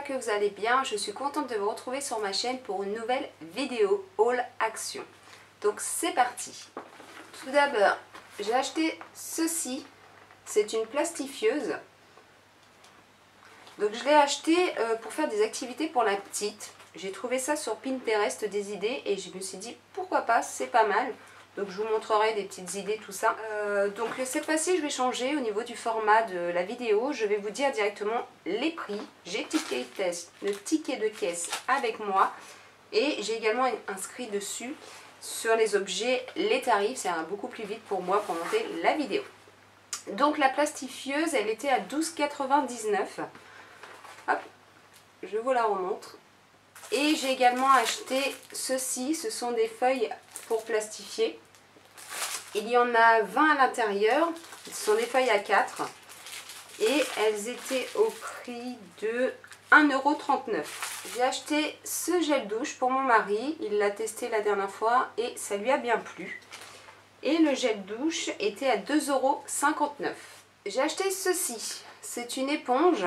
j'espère que vous allez bien. Je suis contente de vous retrouver sur ma chaîne pour une nouvelle vidéo haul action. Donc c'est parti. Tout d'abord, j'ai acheté ceci. C'est une plastifieuse. Donc je l'ai acheté pour faire des activités pour la petite. J'ai trouvé ça sur Pinterest, des idées, et je me suis dit pourquoi pas, c'est pas mal. Donc je vous montrerai des petites idées, tout ça. Donc cette fois-ci, je vais changer au niveau du format de la vidéo. Je vais vous dire directement les prix. J'ai le ticket de caisse avec moi. Et j'ai également inscrit dessus, sur les objets, les tarifs. Ça ira beaucoup plus vite pour moi pour monter la vidéo. Donc la plastifieuse, elle était à 12,99 €. Hop, je vous la remontre. Et j'ai également acheté ceci, ce sont des feuilles pour plastifier. Il y en a 20 à l'intérieur, ce sont des feuilles A4 et elles étaient au prix de 1,39 €. J'ai acheté ce gel douche pour mon mari, il l'a testé la dernière fois et ça lui a bien plu. Et le gel douche était à 2,59 €. J'ai acheté ceci, c'est une éponge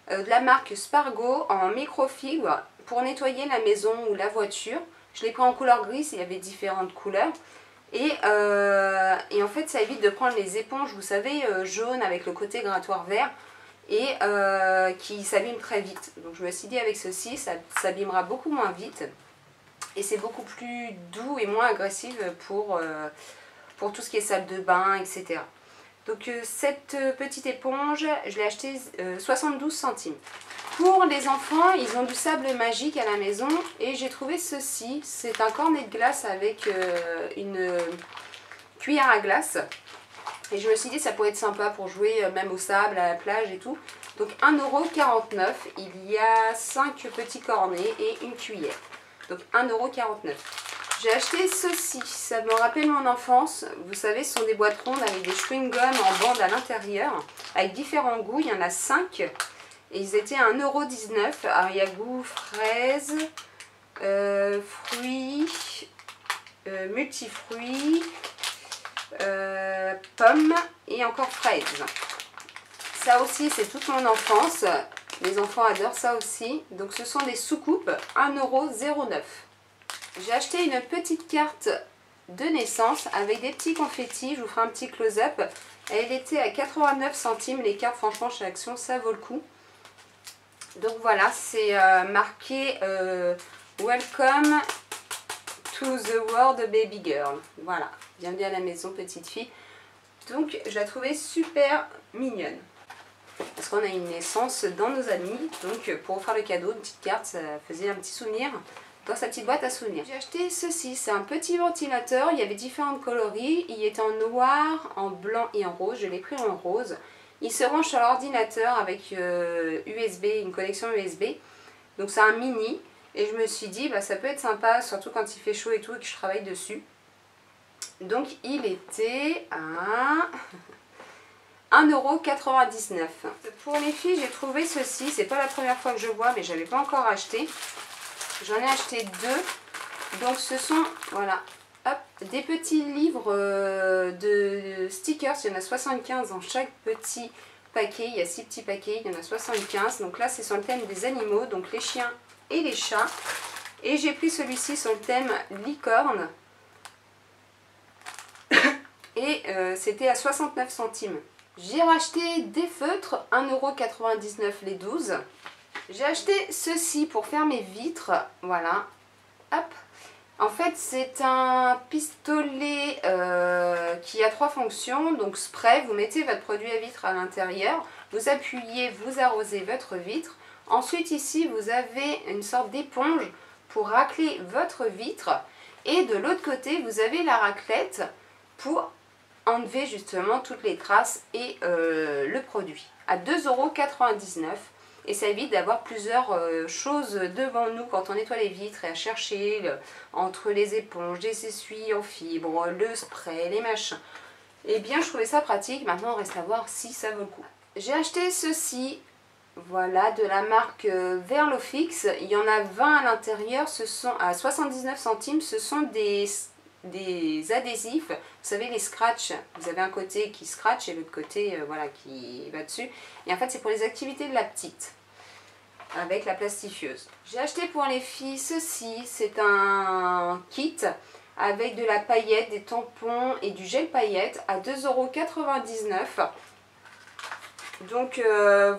de la marque Spargo en microfibre pour nettoyer la maison ou la voiture. Je l'ai pris en couleur grise, il y avait différentes couleurs. Et en fait ça évite de prendre les éponges, vous savez, jaunes avec le côté grattoir vert et qui s'abîment très vite. Donc je me suis dit avec ceci, ça s'abîmera beaucoup moins vite. Et c'est beaucoup plus doux et moins agressif pour tout ce qui est salle de bain, etc. Donc cette petite éponge, je l'ai achetée 72 centimes. Pour les enfants, ils ont du sable magique à la maison et j'ai trouvé ceci. C'est un cornet de glace avec une cuillère à glace. Et je me suis dit ça pourrait être sympa pour jouer même au sable, à la plage et tout. Donc 1,49 €, il y a 5 petits cornets et une cuillère. Donc 1,49 €. J'ai acheté ceci, ça me rappelle mon enfance. Vous savez, ce sont des boîtes rondes avec des chewing-gums en bande à l'intérieur, avec différents goûts, il y en a 5. Et ils étaient à 1,19 €. Alors il y a goût fraise, fruits, multifruits, pommes et encore fraises. Ça aussi c'est toute mon enfance. Les enfants adorent ça aussi. Donc ce sont des soucoupes, 1,09 €. J'ai acheté une petite carte de naissance avec des petits confettis. Je vous ferai un petit close-up. Elle était à 89 centimes. Les cartes, franchement, chez Action, ça vaut le coup. Donc voilà, c'est marqué Welcome to the world baby girl. Voilà, bienvenue à la maison petite fille. Donc je la trouvais super mignonne. Parce qu'on a une naissance dans nos amis. Donc pour faire le cadeau, une petite carte, ça faisait un petit souvenir dans sa petite boîte à souvenirs. J'ai acheté ceci, c'est un petit ventilateur. Il y avait différentes coloris. Il est en noir, en blanc et en rose. Je l'ai pris en rose. Il se range sur l'ordinateur avec USB, une connexion USB. Donc c'est un mini. Et je me suis dit, bah, ça peut être sympa, surtout quand il fait chaud et tout et que je travaille dessus. Donc il était à 1,99 €. Pour les filles, j'ai trouvé ceci. C'est pas la première fois que je vois, mais je n'avais pas encore acheté. J'en ai acheté 2. Donc ce sont, voilà, hop, des petits livres de stickers. Il y en a 75 dans chaque petit paquet. Il y a 6 petits paquets, il y en a 75. Donc là c'est sur le thème des animaux, donc les chiens et les chats. Et j'ai pris celui-ci sur le thème licorne. Et c'était à 69 centimes. J'ai racheté des feutres, 1,99 € les 12. J'ai acheté ceci pour faire mes vitres, voilà, hop. En fait c'est un pistolet qui a 3 fonctions, donc spray, vous mettez votre produit à vitre à l'intérieur, vous appuyez, vous arrosez votre vitre. Ensuite ici vous avez une sorte d'éponge pour racler votre vitre et de l'autre côté vous avez la raclette pour enlever justement toutes les traces et le produit à 2,99 €. Et ça évite d'avoir plusieurs choses devant nous quand on nettoie les vitres et à chercher entre les éponges, les essuies en fibre, le spray, les machins. Et bien je trouvais ça pratique, maintenant on reste à voir si ça vaut le coup. J'ai acheté ceci, voilà, de la marque Verlofix. Il y en a 20 à l'intérieur, ce sont à 79 centimes, ce sont des adhésifs, vous savez les scratch, vous avez un côté qui scratch et l'autre côté voilà qui va dessus. Et en fait c'est pour les activités de la petite. avec la plastifieuse. J'ai acheté pour les filles ceci, c'est un kit avec de la paillette, des tampons et du gel paillette à 2,99 €. Donc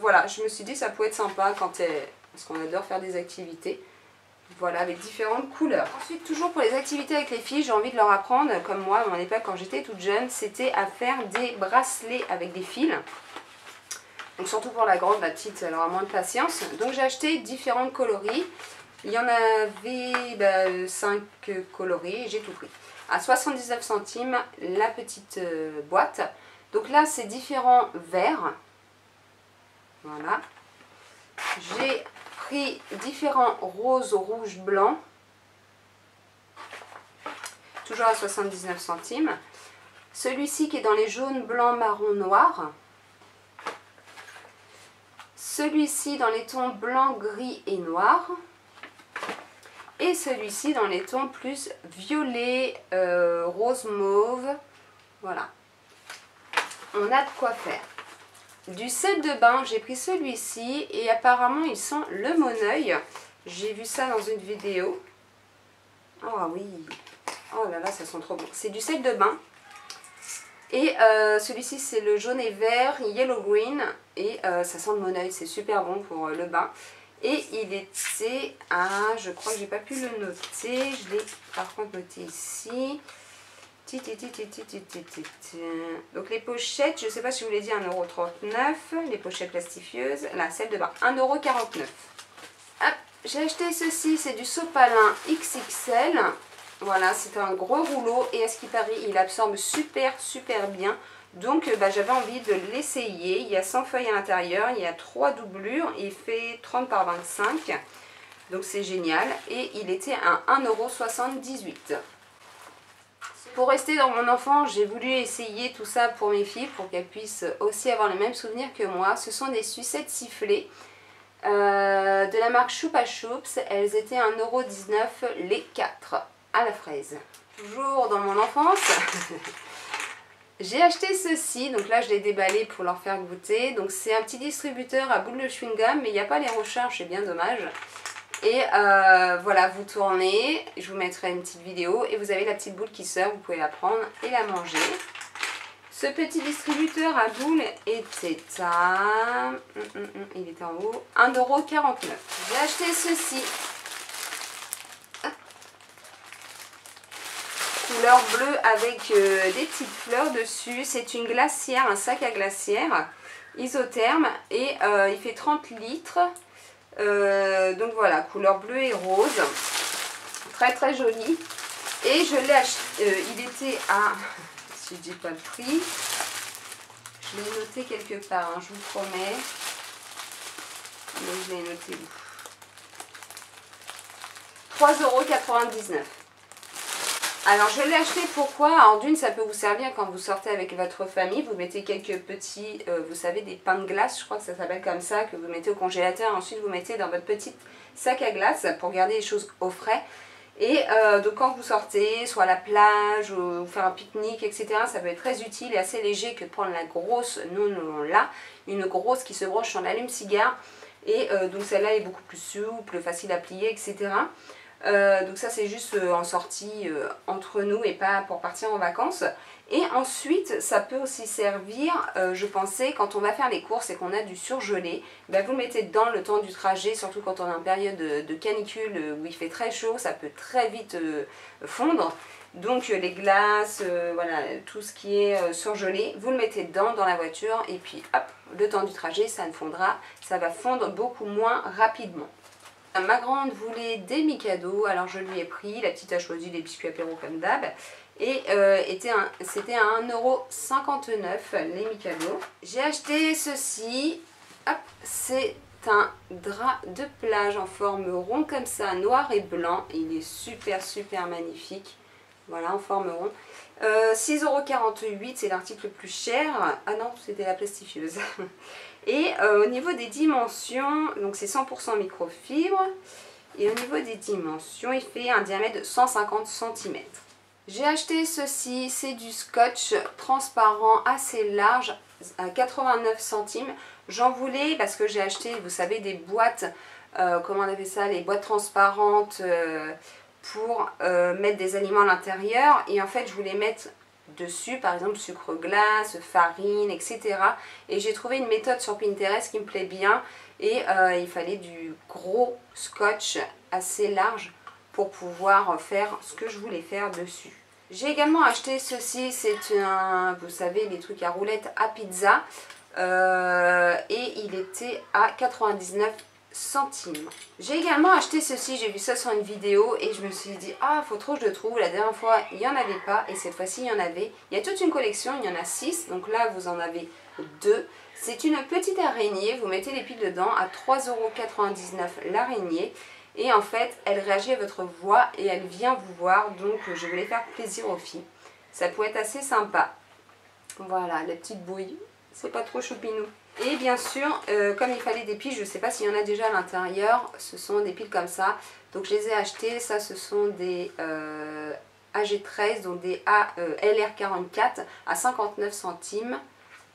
voilà, je me suis dit ça pouvait être sympa parce qu'on adore faire des activités. Voilà, avec différentes couleurs. Ensuite, toujours pour les activités avec les filles, j'ai envie de leur apprendre, comme moi, à mon époque, quand j'étais toute jeune, c'était à faire des bracelets avec des fils. Donc surtout pour la grande, la petite, elle aura moins de patience. Donc j'ai acheté différents coloris. Il y en avait 5 coloris, j'ai tout pris. À 79 centimes, la petite boîte. Donc là, c'est différents verts. Voilà. J'ai pris différents roses, rouges, blancs. Toujours à 79 centimes. Celui-ci qui est dans les jaunes, blancs, marron, noir. Celui-ci dans les tons blanc, gris et noir. Et celui-ci dans les tons plus violet, rose, mauve. Voilà. On a de quoi faire. Du sel de bain, j'ai pris celui-ci et apparemment il sent le Moneuil. J'ai vu ça dans une vidéo. Oh oui. Oh là là, ça sent trop bon. C'est du sel de bain. Et celui-ci c'est le jaune et vert, yellow green. Et ça sent le Moneuil, c'est super bon pour le bain. Et il était à, je crois que j'ai pas pu le noter, je l'ai par contre noté ici. Donc les pochettes, je ne sais pas si je vous l'ai dit, 1,39 €. Les pochettes plastifieuses, là, celle de bain, 1,49 €. J'ai acheté ceci, c'est du sopalin XXL. Voilà, c'est un gros rouleau et à ce qui paraît, il absorbe super bien. Donc j'avais envie de l'essayer. Il y a 100 feuilles à l'intérieur, il y a 3 doublures, il fait 30 par 25. Donc c'est génial. Et il était à 1,78 €. Pour rester dans mon enfance, j'ai voulu essayer tout ça pour mes filles, pour qu'elles puissent aussi avoir les mêmes souvenirs que moi. Ce sont des sucettes sifflées de la marque Choupa Choups. Elles étaient à 1,19 € les 4 à la fraise. Toujours dans mon enfance, j'ai acheté ceci. Donc là, je l'ai déballé pour leur faire goûter. Donc c'est un petit distributeur à boules de chewing-gum, mais il n'y a pas les recharges, c'est bien dommage. Et voilà, vous tournez, je vous mettrai une petite vidéo et vous avez la petite boule qui sort, vous pouvez la prendre et la manger. Ce petit distributeur à boules était à, il était en haut, 1,49 €. J'ai acheté ceci. Couleur bleue avec des petites fleurs dessus. C'est une glacière, un sac à glacière isotherme et il fait 30 litres. Donc voilà, couleur bleue et rose, très joli. Et je l'ai acheté, il était à, si je dis pas le prix, je l'ai noté quelque part, hein, je vous promets, mais je l'ai noté où, 3,99 €. Alors je l'ai acheté pourquoi? Alors d'une, ça peut vous servir quand vous sortez avec votre famille, vous mettez quelques petits, vous savez, des pains de glace, je crois que ça s'appelle comme ça, que vous mettez au congélateur, ensuite vous mettez dans votre petit sac à glace pour garder les choses au frais. Et donc quand vous sortez, soit à la plage, ou faire un pique-nique, etc., ça peut être très utile et assez léger que de prendre la grosse, nous on l'a, une grosse qui se branche sur l'allume-cigare. Et donc celle-là est beaucoup plus souple, facile à plier, etc. Donc ça c'est juste en sortie entre nous et pas pour partir en vacances. Et ensuite ça peut aussi servir, je pensais, quand on va faire les courses et qu'on a du surgelé, vous le mettez dedans le temps du trajet, surtout quand on est en période de canicule où il fait très chaud, ça peut très vite fondre. Donc les glaces, voilà, tout ce qui est surgelé, vous le mettez dedans dans la voiture et puis hop, le temps du trajet ça ne fondra, ça va fondre beaucoup moins rapidement. Ma grande voulait des Mikado, alors je lui ai pris, la petite a choisi des biscuits apéro comme d'hab. Et c'était à 1,59 € les Mikado. J'ai acheté ceci, c'est un drap de plage en forme rond comme ça, noir et blanc. Il est super magnifique, voilà, en forme rond. 6,48 €, c'est l'article le plus cher. Ah non, c'était la plastifieuse. Et au niveau des dimensions, donc c'est 100% microfibre. Et au niveau des dimensions, il fait un diamètre de 150 cm. J'ai acheté ceci, c'est du scotch transparent assez large à 89 centimes. J'en voulais parce que j'ai acheté, vous savez, des boîtes comment on appelle ça, les boîtes transparentes pour mettre des aliments à l'intérieur. Et en fait, je voulais mettre dessus, par exemple, sucre glace, farine, etc. Et j'ai trouvé une méthode sur Pinterest qui me plaît bien. Et il fallait du gros scotch assez large pour pouvoir faire ce que je voulais faire dessus. J'ai également acheté ceci, c'est un, vous savez, les trucs à roulettes à pizza. Et il était à 99 centimes. J'ai également acheté ceci, j'ai vu ça sur une vidéo et je me suis dit ah faut trop que je le trouve. La dernière fois il n'y en avait pas et cette fois-ci il y en avait. Il y a toute une collection, il y en a 6, donc là vous en avez 2. C'est une petite araignée, vous mettez les piles dedans à 3,99 € l'araignée. Et en fait, elle réagit à votre voix et elle vient vous voir. Donc, je voulais faire plaisir aux filles. Ça pourrait être assez sympa. Voilà, la petite bouille. C'est pas trop choupinou. Et bien sûr, comme il fallait des piles, je ne sais pas s'il y en a déjà à l'intérieur. Ce sont des piles comme ça. Donc, je les ai achetées. Ça, ce sont des AG13, donc des LR44 à 59 centimes.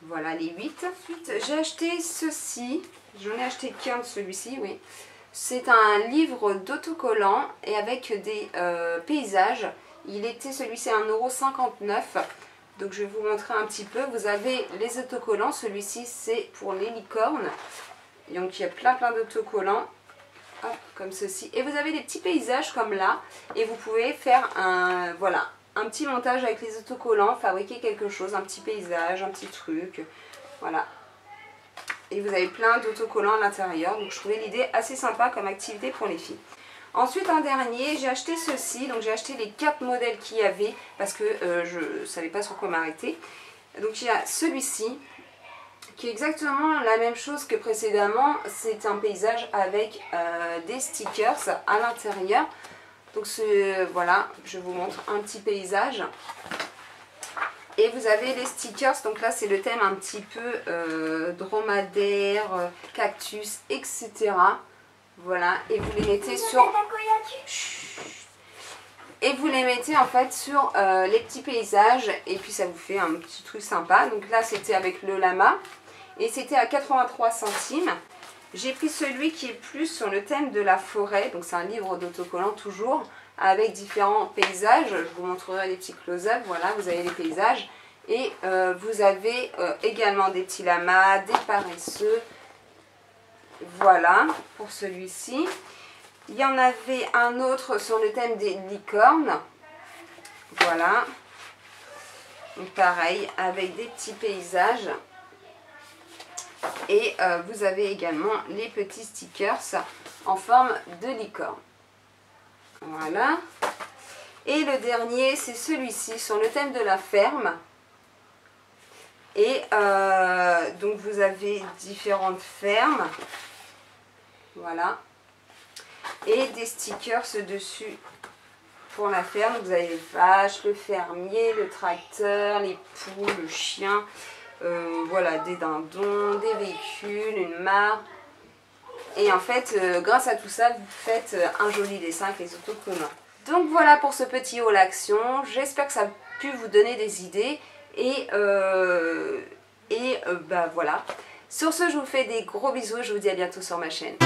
Voilà, les 8. Ensuite, j'ai acheté ceci. J'en ai acheté qu'un de celui-ci, oui. C'est un livre d'autocollants et avec des paysages. Il était celui-ci à 1,59 €. Donc je vais vous montrer un petit peu. Vous avez les autocollants. Celui-ci c'est pour les licornes. Donc il y a plein d'autocollants. Hop, comme ceci. Et vous avez des petits paysages comme là. Et vous pouvez faire un, voilà, un petit montage avec les autocollants. Fabriquer quelque chose, un petit paysage, un petit truc. Voilà. Et vous avez plein d'autocollants à l'intérieur. Donc je trouvais l'idée assez sympa comme activité pour les filles. Ensuite un dernier, j'ai acheté ceci. Donc j'ai acheté les 4 modèles qu'il y avait. Parce que je ne savais pas sur quoi m'arrêter. Donc il y a celui-ci. Qui est exactement la même chose que précédemment. C'est un paysage avec des stickers à l'intérieur. Donc voilà, je vous montre un petit paysage. Et vous avez les stickers, donc là c'est le thème un petit peu dromadaire, cactus, etc. Voilà, et vous les mettez sur... Et vous les mettez en fait sur les petits paysages et puis ça vous fait un petit truc sympa. Donc là c'était avec le lama et c'était à 83 centimes. J'ai pris celui qui est plus sur le thème de la forêt, donc c'est un livre d'autocollant toujours, avec différents paysages. Je vous montrerai les petits close-up, voilà, vous avez les paysages. Et vous avez également des petits lamas, des paresseux. Voilà, pour celui-ci. Il y en avait un autre sur le thème des licornes. Voilà. Donc pareil, avec des petits paysages. Et vous avez également les petits stickers en forme de licorne. Voilà. Et le dernier, c'est celui-ci, sur le thème de la ferme. Et donc vous avez différentes fermes. Voilà. Et des stickers dessus pour la ferme. Vous avez les vaches, le fermier, le tracteur, les poules, le chien. Voilà, des dindons, des véhicules, une mare. Et en fait, grâce à tout ça, vous faites un joli dessin avec les autocollants. Donc voilà pour ce petit haul action. J'espère que ça a pu vous donner des idées. Et bah voilà. Sur ce, je vous fais des gros bisous et je vous dis à bientôt sur ma chaîne.